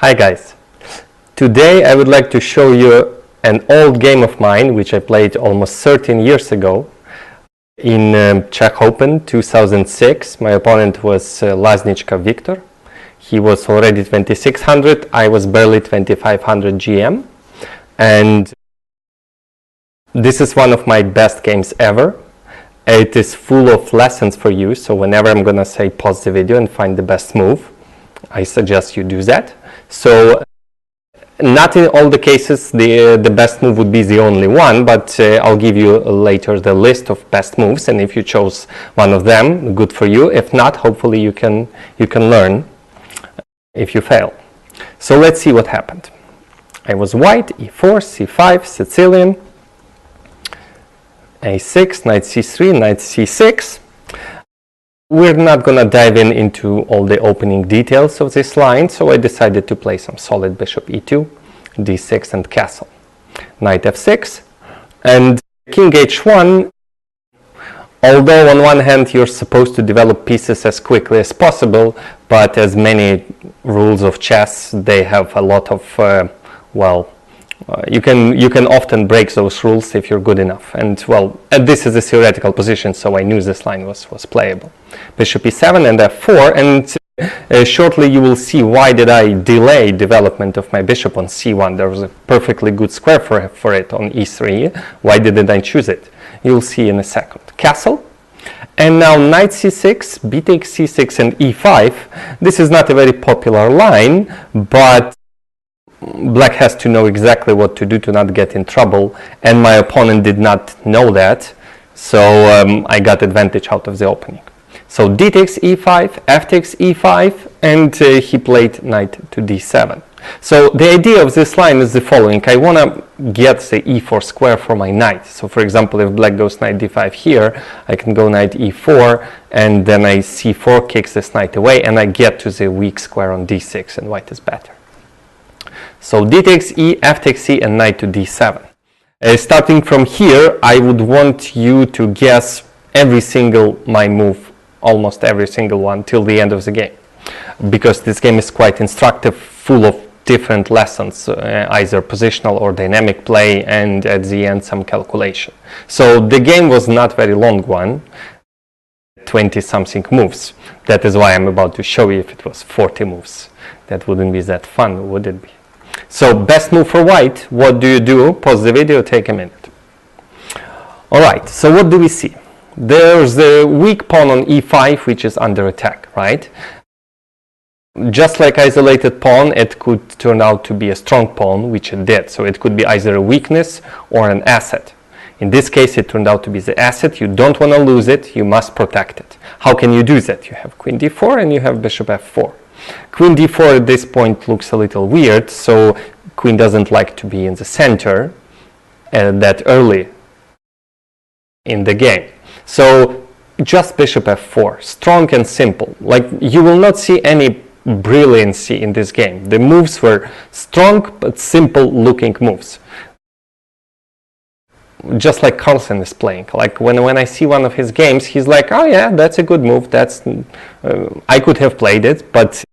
Hi guys, today I would like to show you an old game of mine which I played almost 13 years ago in Czech Open 2006. My opponent was Laznicka Viktor. He was already 2600, I was barely 2500 GM, and this is one of my best games ever. It is full of lessons for you, so whenever I'm gonna say pause the video and find the best move, I suggest you do that. So not in all the cases the best move would be the only one, but I'll give you later the list of best moves, and if you chose one of them, good for you. If not, hopefully you can learn if you fail. So let's see what happened. I was white, e4, c5, Sicilian, a6, knight c3, knight c6. We're not going to dive into all the opening details of this line, so I decided to play some solid bishop e2, d6 and castle. Knight f6 and king h1. Although on one hand you're supposed to develop pieces as quickly as possible, but as many rules of chess, they have a lot of, you can often break those rules if you're good enough. And this is a theoretical position, so I knew this line was playable. Bishop e7 and f4, and shortly you will see why did I delay development of my bishop on c1. There was a perfectly good square for it on e3. Why didn't I choose it? You'll see in a second. Castle. And now knight c6, b takes c6 and e5. This is not a very popular line, but Black has to know exactly what to do to not get in trouble, and my opponent did not know that, so I got advantage out of the opening. So d takes e5, f takes e5, and he played knight to d7. So the idea of this line is the following. I want to get the e4 square for my knight. So for example, if black goes knight d5 here, I can go knight e4, and then I c4 kicks this knight away, and I get to the weak square on d6, and white is better. So d takes e, f takes c, and knight to d7. Starting from here, I would want you to guess every single my move, almost every single one, till the end of the game. Because this game is quite instructive, full of different lessons, either positional or dynamic play, and at the end some calculation. So the game was not very long one, 20-something moves. That is why I'm about to show you. If it was 40 moves, that wouldn't be that fun, would it be? So best move for white, what do you do? Pause the video, take a minute. Alright, so what do we see? There's the weak pawn on e5, which is under attack, right? Just like isolated pawn, it could turn out to be a strong pawn, which it did. So it could be either a weakness or an asset. In this case, it turned out to be the asset. You don't want to lose it, you must protect it. How can you do that? You have queen d4 and you have bishop f4. Queen d4 at this point looks a little weird, so queen doesn't like to be in the center that early in the game. So just bishop f4, strong and simple. Like, you will not see any brilliancy in this game. The moves were strong but simple looking moves. Just like Carlsen is playing. Like when I see one of his games, he's like, oh yeah, that's a good move. That's I could have played it, but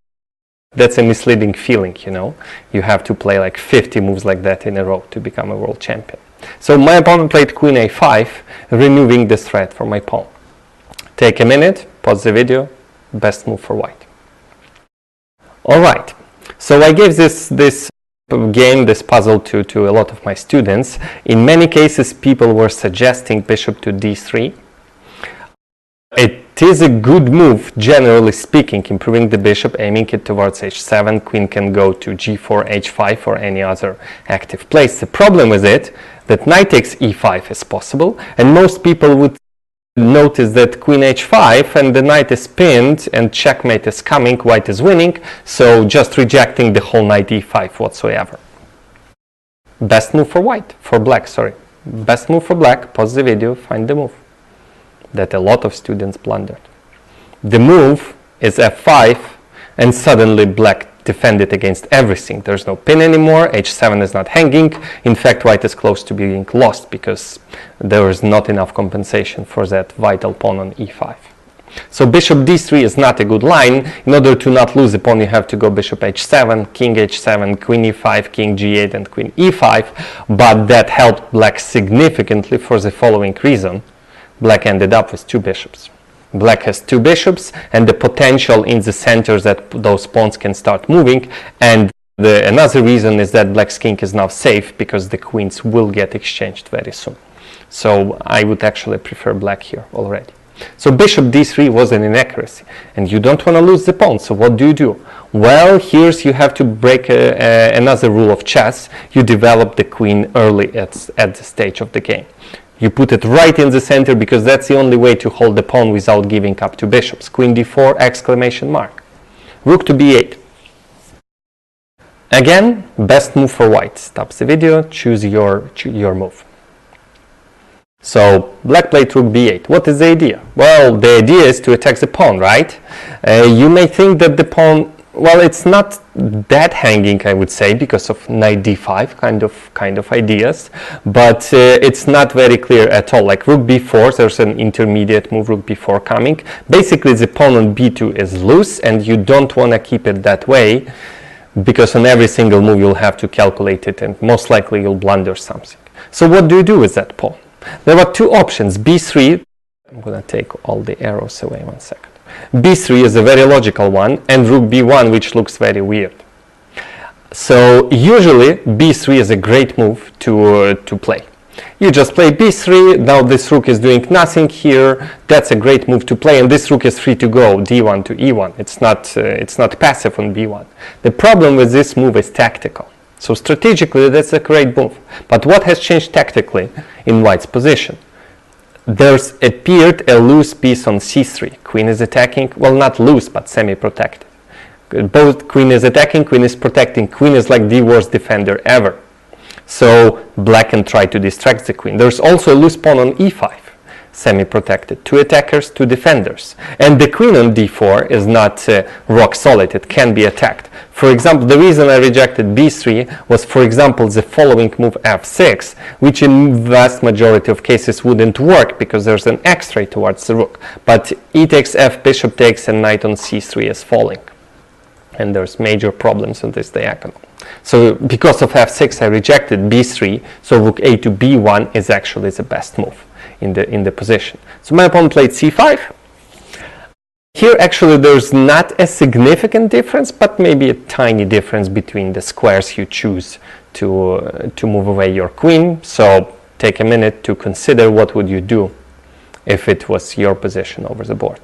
that's a misleading feeling, you know. You have to play like 50 moves like that in a row to become a world champion. So my opponent played queen a5, removing this threat from my pawn. Take a minute, pause the video, best move for white. Alright, so I gave this game, this puzzle to a lot of my students. In many cases, people were suggesting bishop to d3. It is a good move, generally speaking, improving the bishop, aiming it towards h7. Queen can go to g4, h5, or any other active place. The problem with it, that knight takes e5 is possible, and most people would notice that queen h5 and the knight is pinned and checkmate is coming, white is winning, so just rejecting the whole knight e5 whatsoever. Best move for white, for black, sorry. Best move for black, pause the video, find the move that a lot of students blundered. The move is f5, and suddenly black defended against everything. There's no pin anymore, h7 is not hanging. In fact, white is close to being lost because there is not enough compensation for that vital pawn on e5. So bishop d3 is not a good line. In order to not lose the pawn, you have to go bishop h7, king h7, queen e5, king g8, and queen e5. But that helped black significantly for the following reason. Black ended up with 2 bishops. Black has 2 bishops, and the potential in the center that those pawns can start moving. And another reason is that black's king is now safe because the queens will get exchanged very soon. So I would actually prefer black here already. So bishop d3 was an inaccuracy, and you don't want to lose the pawn, so what do? Well, here's you have to break another rule of chess. You develop the queen early at the stage of the game. You put it right in the center because that's the only way to hold the pawn without giving up 2 bishops. Queen d4, exclamation mark. Rook to b8. Again, best move for white. Stop the video, choose your move. So black played rook b8. What is the idea? Well, the idea is to attack the pawn, right? You may think that the pawn, well, it's not that hanging, I would say, because of knight d5 kind of ideas, but it's not very clear at all. Like rook b4, there's an intermediate move, rook b4 coming. Basically, the pawn on b2 is loose, and you don't want to keep it that way, because on every single move you'll have to calculate it, and most likely you'll blunder something. So what do you do with that pawn? There are 2 options. b3, I'm going to take all the arrows away 1 second. b3 is a very logical one, and rook b1, which looks very weird. So usually b3 is a great move to play. You just play b3, now this rook is doing nothing here, that's a great move to play, and this rook is free to go d1 to e1. It's not passive on b1. The problem with this move is tactical. So strategically, that's a great move. But what has changed tactically in white's position? There's appeared a loose piece on c3. Queen is attacking, well, not loose, but semi-protected. Both queen is attacking, queen is protecting. Queen is like the worst defender ever. So black can try to distract the queen. There's also a loose pawn on e5, semi-protected. 2 attackers, 2 defenders. And the queen on d4 is not rock solid. It can be attacked. For example, the reason I rejected b3 was, for example, the following move f6, which in vast majority of cases wouldn't work because there's an x-ray towards the rook. But e takes f, bishop takes, and knight on c3 is falling. And there's major problems in this diagonal. So because of f6, I rejected b3, so rook a to b1 is actually the best move in the position. So my opponent played c5. Here actually there's not a significant difference, but maybe a tiny difference between the squares you choose to move away your queen. So take a minute to consider what would you do if it was your position over the board.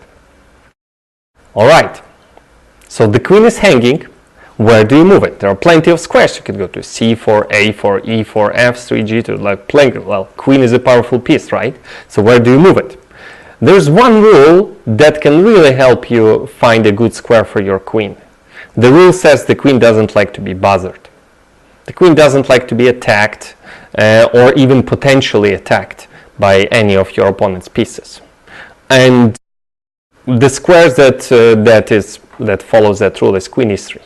All right, so the queen is hanging. Where do you move it? There are plenty of squares. You could go to c4, a4, e4, f3, g2, like playing. Well, queen is a powerful piece, right? So where do you move it? There's one rule that can really help you find a good square for your queen. The rule says the queen doesn't like to be bothered. The queen doesn't like to be attacked or even potentially attacked by any of your opponent's pieces. And the square that follows that rule is queen e3.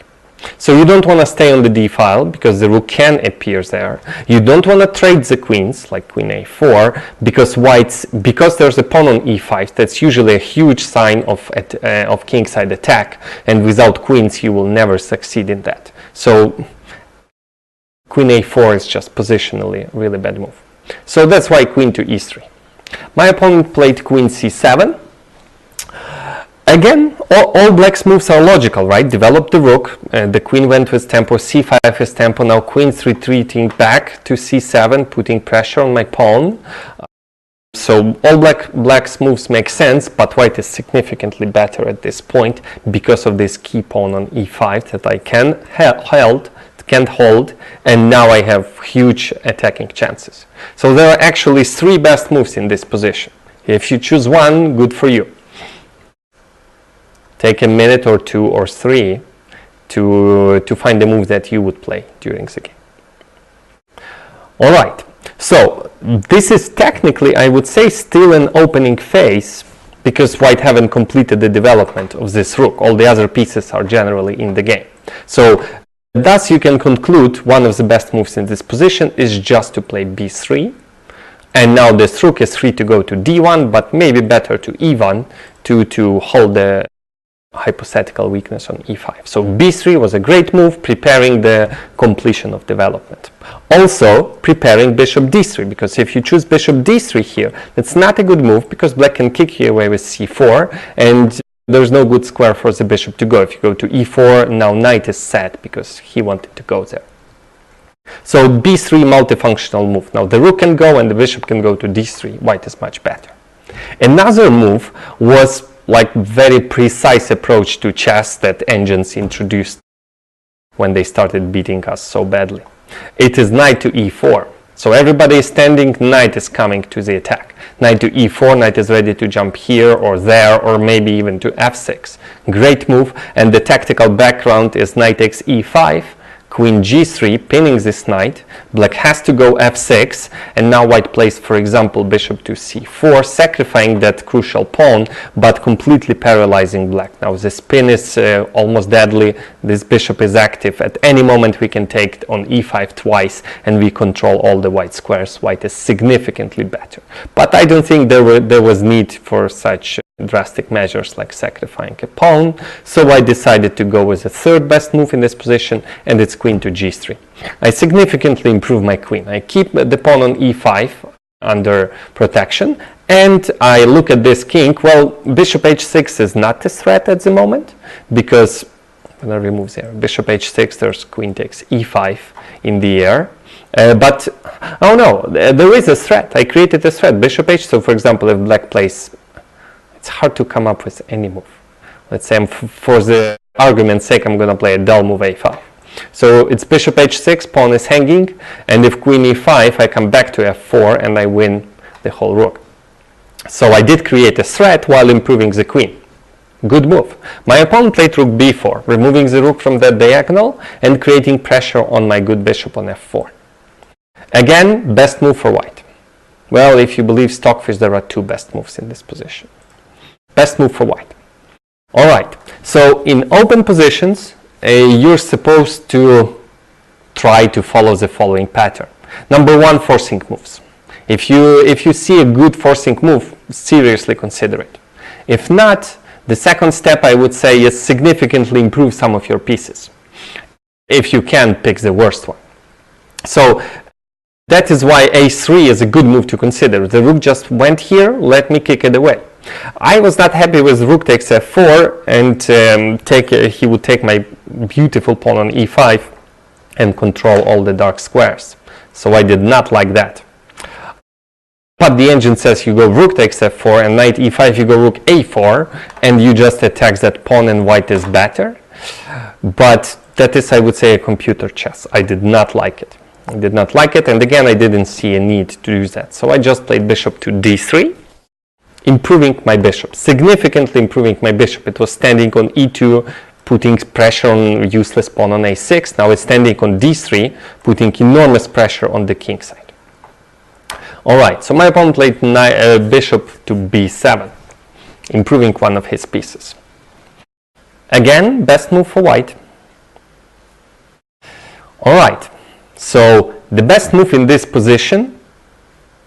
So you don't want to stay on the d file because the rook can appear there. You don't want to trade the queens like queen a4 because there's a pawn on e5. That's usually a huge sign of kingside attack, and without queens you will never succeed in that. So queen a4 is just positionally a really bad move. So that's why queen to e3. My opponent played queen c7. Again, all black's moves are logical, right? Develop the rook, the queen went with tempo, c5 is tempo, now queen's retreating back to c7, putting pressure on my pawn. So all black's moves make sense, but white is significantly better at this point because of this key pawn on e5 that I can't hold, and now I have huge attacking chances. So there are actually 3 best moves in this position. If you choose one, good for you. Take a minute or 2 or 3 to find the move that you would play during the game. All right, so this is technically, I would say, still an opening phase because white haven't completed the development of this rook. All the other pieces are generally in the game. So thus you can conclude one of the best moves in this position is just to play b3. And now this rook is free to go to d1, but maybe better to e1 to hold the hypothetical weakness on e5. So b3 was a great move, preparing the completion of development. Also preparing bishop d3, because if you choose bishop d3 here, that's not a good move, because black can kick you away with c4, and there's no good square for the bishop to go. If you go to e4, now knight is sad because he wanted to go there. So b3 multifunctional move. Now the rook can go and the bishop can go to d3. White is much better. Another move was like very precise approach to chess that engines introduced when they started beating us so badly. It is knight to e4. So everybody is standing, knight is coming to the attack. Knight to e4, knight is ready to jump here or there, or maybe even to f6. Great move, and the tactical background is knight takes e5, queen g3, pinning this knight. Black has to go f6, and now white plays, for example, bishop to c4, sacrificing that crucial pawn, but completely paralyzing black. Now this pin is almost deadly. This bishop is active. At any moment we can take on e5 twice, and we control all the white squares. White is significantly better. But I don't think there was need for such drastic measures like sacrificing a pawn, so I decided to go with the third best move in this position, and it's queen to g3. I significantly improve my queen. I keep the pawn on e5 under protection, and I look at this king. Well, bishop h6 is not a threat at the moment, because I'm going to remove there. Bishop h6, there's queen takes e5 in the air. But, oh no, there is a threat. I created a threat, bishop h. So, for example, if black plays, it's hard to come up with any move. Let's say, for the argument's sake, I'm going to play a dull move a5. So it's bishop h6, pawn is hanging, and if queen e5, I come back to f4 and I win the whole rook. So I did create a threat while improving the queen. Good move. My opponent played rook b4, removing the rook from that diagonal and creating pressure on my good bishop on f4. Again, best move for white. Well, if you believe Stockfish, there are two best moves in this position. Best move for white. All right, so in open positions, you're supposed to try to follow the following pattern. Number one, forcing moves. If you see a good forcing move, seriously consider it. If not, the second step I would say is significantly improve some of your pieces. If you can, pick the worst one. So that is why a3 is a good move to consider. The rook just went here, let me kick it away. I was not happy with rook takes f4, and he would take my beautiful pawn on e5 and control all the dark squares. So I did not like that. But the engine says you go rook takes f4 and knight e5, you go rook a4, and you just attack that pawn and white is better. But that is, I would say, a computer chess. I did not like it. I did not like it, and again, I didn't see a need to do that. So I just played bishop to d3. Improving my bishop, significantly improving my bishop. It was standing on e2, putting pressure on useless pawn on a6. Now it's standing on d3, putting enormous pressure on the king side. All right, so my opponent played bishop to b7, improving one of his pieces. Again, best move for white. All right, so the best move in this position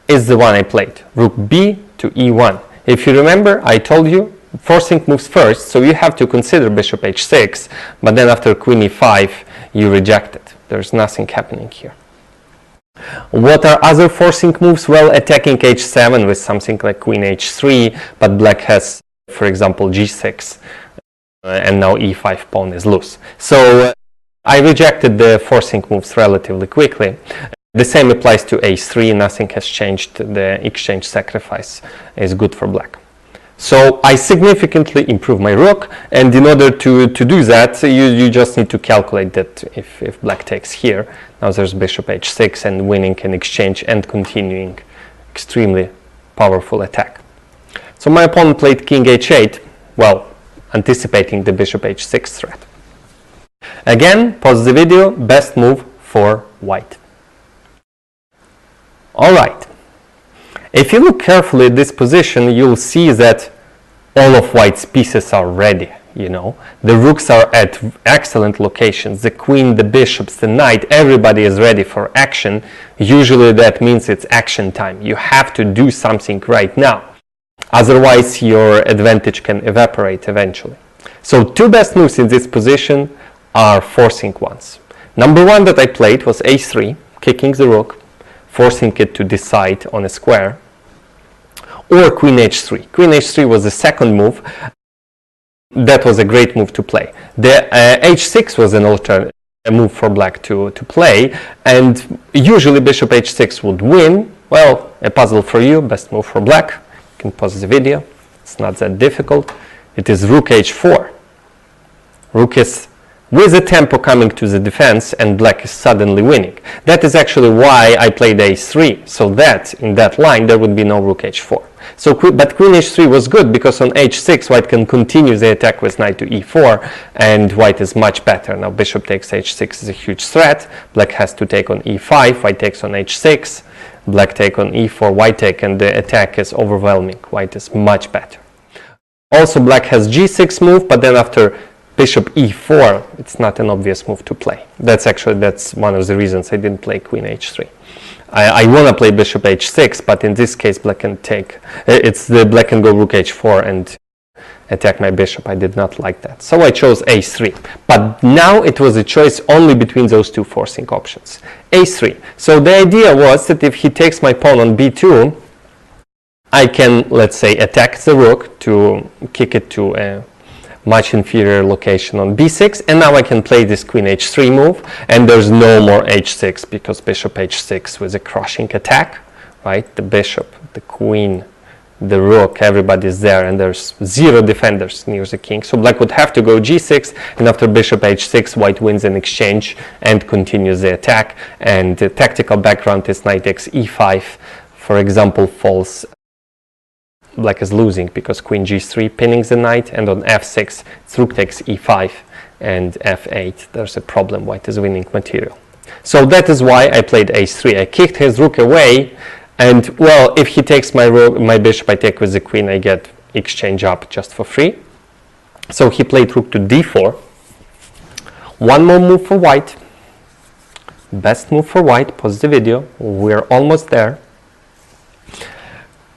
is the one I played, rook b to e1. If you remember, I told you, forcing moves first, so you have to consider bishop h6, but then after queen e5, you reject it. There's nothing happening here. What are other forcing moves? Well, attacking h7 with something like queen h3, but black has, for example, g6, and now e5 pawn is loose. So I rejected the forcing moves relatively quickly. The same applies to a3, nothing has changed, the exchange sacrifice is good for black. So I significantly improve my rook, and in order to do that, you just need to calculate that if black takes here, now there's bishop h6 and winning an exchange and continuing extremely powerful attack. So my opponent played king h8, well, anticipating the bishop h6 threat. Again, pause the video, best move for white. All right, if you look carefully at this position, you'll see that all of white's pieces are ready, you know. The rooks are at excellent locations, the queen, the bishops, the knight, everybody is ready for action. Usually that means it's action time. You have to do something right now. Otherwise, your advantage can evaporate eventually. So two best moves in this position are forcing ones. Number one that I played was a3, kicking the rook, forcing it to decide on a square, or queen h3. Queen h3 was the second move. That was a great move to play. The h6 was an alternate move for black to play, and usually bishop h6 would win. Well, a puzzle for you, best move for black. You can pause the video, it's not that difficult. It is rook h4. Rook is with the tempo coming to the defense, and black is suddenly winning. That is actually why I played a3, so that in that line there would be no rook h4. So, but queen h3 was good because on h6 white can continue the attack with knight to e4, and white is much better. Now bishop takes h6 is a huge threat. Black has to take on e5, white takes on h6, black take on e4, white take, and the attack is overwhelming. White is much better. Also black has g6 move, but then after bishop e4, it's not an obvious move to play. That's one of the reasons I didn't play queen h3. I want to play bishop h6, but in this case black can take, black can go rook h4 and attack my bishop. I did not like that. So I chose a3. But now it was a choice only between those two forcing options. a3. So the idea was that if he takes my pawn on b2, I can, let's say, attack the rook to kick it to a much inferior location on b6, and now I can play this queen h3 move, and there's no more h6 because bishop h6 was a crushing attack, right? The bishop, the queen, the rook, everybody's there, and there's zero defenders near the king. So black would have to go g6, and after bishop h6, white wins an exchange and continues the attack. And the tactical background is knight takes e5, for example, falls. Black is losing because queen g3 pinning the knight, and on f6 rook takes e5, and f8 there's a problem, white is winning material. So that is why I played a3. I kicked his rook away, and well, if he takes my bishop, I take with the queen, I get exchange up just for free. So he played rook to d4. One more move for white. Best move for white. Pause the video, we're almost there.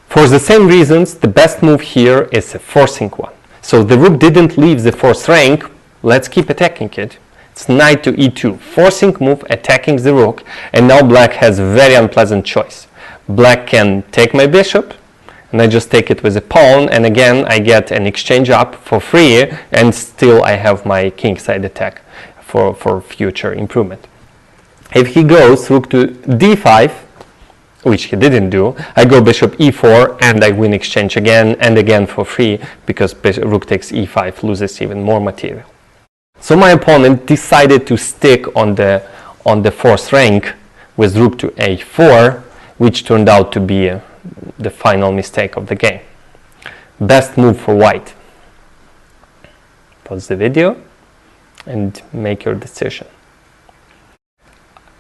For the same reasons, the best move here is a forcing one. So the rook didn't leave the fourth rank. Let's keep attacking it. It's knight to e2, forcing move, attacking the rook, and now black has a very unpleasant choice. Black can take my bishop, and I just take it with a pawn, and again I get an exchange up for free, and still I have my kingside attack for future improvement. If he goes rook to d5, which he didn't do, I go bishop e4, and I win exchange again and again for free, because rook takes e5 loses even more material. So my opponent decided to stick on the fourth rank with rook to a4, which turned out to be the final mistake of the game. Best move for white. Pause the video and make your decision.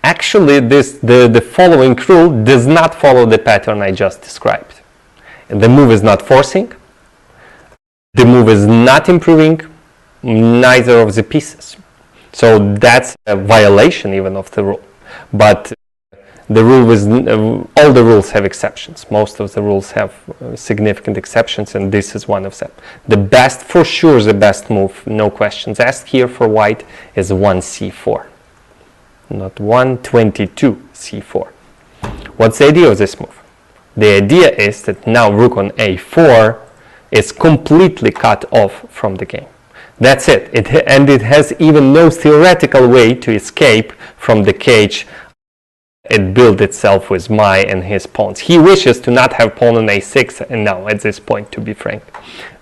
Actually, the following rule does not follow the pattern I just described. The move is not forcing, the move is not improving neither of the pieces. So that's a violation even of the rule. But the rule is, all the rules have exceptions. Most of the rules have significant exceptions, and this is one of them. The best, for sure, the best move, no questions asked here for white, is 1c4. Not 122 c4. What's the idea of this move? The idea is that now rook on a4 is completely cut off from the game. That's it. And it has even no theoretical way to escape from the cage it built itself with my and his pawns. He wishes to not have pawn on a6, and now at this point, to be frank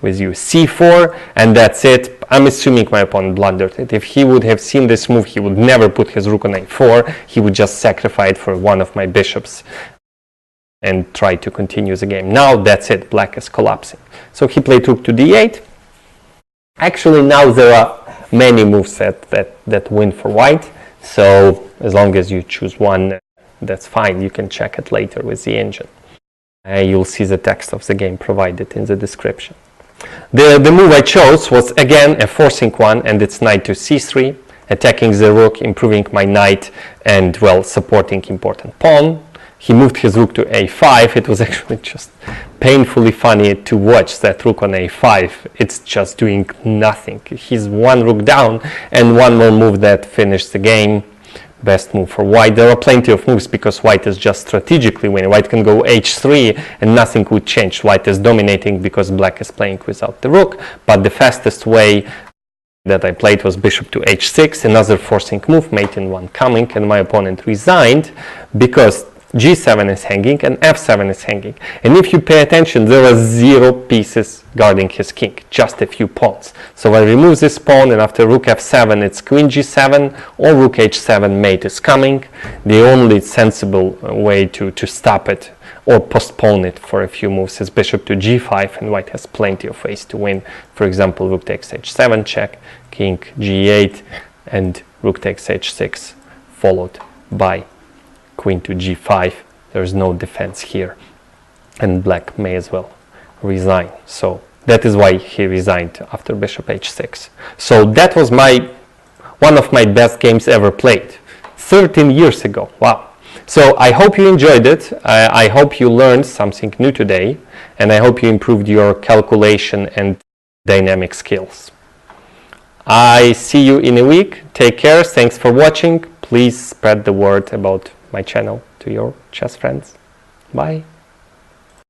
with you, c4, and that's it. I'm assuming my opponent blundered it. If he would have seen this move, he would never put his rook on a4. He would just sacrifice it for one of my bishops and try to continue the game. Now that's it. Black is collapsing. So he played rook to d8. Actually, now there are many moves that win for white. So as long as you choose one, that's fine. You can check it later with the engine. You'll see the text of the game provided in the description. The move I chose was again a forcing one, and it's knight to c3, attacking the rook, improving my knight, and well, supporting important pawn. he moved his rook to a5. It was actually just painfully funny to watch that rook on a5. It's just doing nothing. He's one rook down, and one more move that finished the game. Best move for white. There are plenty of moves because white is just strategically winning. White can go h3 and nothing would change. White is dominating because black is playing without the rook, but the fastest way that I played was bishop to h6, another forcing move, mate in one coming, and my opponent resigned because g7 is hanging and f7 is hanging. And if you pay attention, there are 0 pieces guarding his king, just a few pawns. So I remove this pawn, and after rook f7, it's queen g7 or rook h7, mate is coming. The only sensible way to stop it or postpone it for a few moves is bishop to g5, and white has plenty of ways to win. For example, rook takes h7 check, king g8, and rook takes h6, followed by queen to g5. There's no defense here, and black may as well resign. So that is why he resigned after bishop h6. So that was one of my best games ever played 13 years ago. Wow. So I hope you enjoyed it. I hope you learned something new today, and I hope you improved your calculation and dynamic skills. I see you in a week. Take care. Thanks for watching. Please spread the word about my channel to your chess friends. Bye.